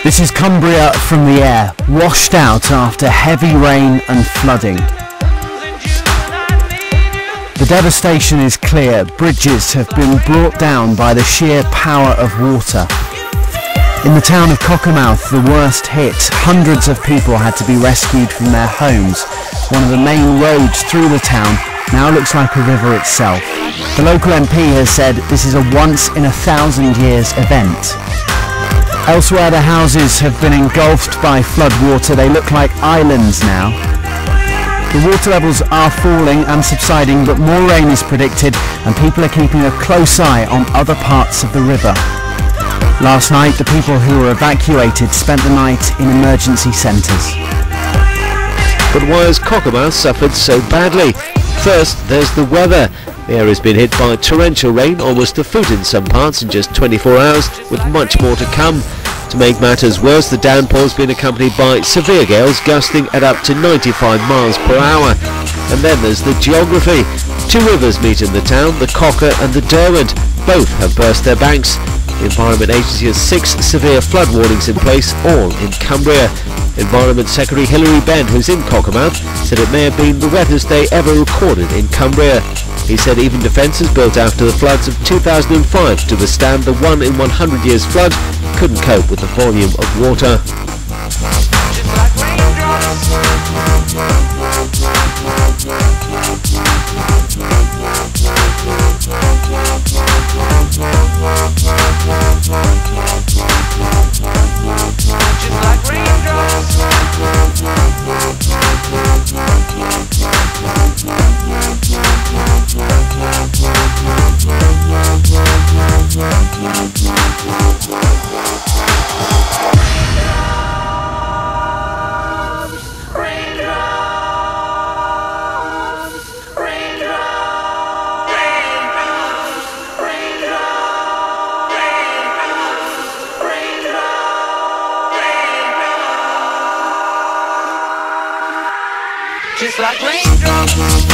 This is Cumbria from the air, washed out after heavy rain and flooding. The devastation is clear. Bridges have been brought down by the sheer power of water. In the town of Cockermouth, the worst hit, hundreds of people had to be rescued from their homes. One of the main roads through the town now looks like a river itself. The local MP has said this is a once-in-a-thousand-years event. Elsewhere, the houses have been engulfed by floodwater. They look like islands now. The water levels are falling and subsiding, but more rain is predicted and people are keeping a close eye on other parts of the river. Last night, the people who were evacuated spent the night in emergency centres. But why has Cockermouth suffered so badly? First, there's the weather. The area has been hit by torrential rain, almost a foot in some parts in just 24 hours, with much more to come. To make matters worse, the downpour has been accompanied by severe gales gusting at up to 95 miles per hour. And then there's the geography. Two rivers meet in the town, the Cocker and the Derwent. Both have burst their banks. The Environment Agency has 6 severe flood warnings in place, all in Cumbria. Environment Secretary Hilary Benn, who's in Cockermouth, said it may have been the wettest day ever recorded in Cumbria. He said even defences built after the floods of 2005 to withstand the 1 in 100 years flood couldn't cope with the volume of water. Just like raindrops.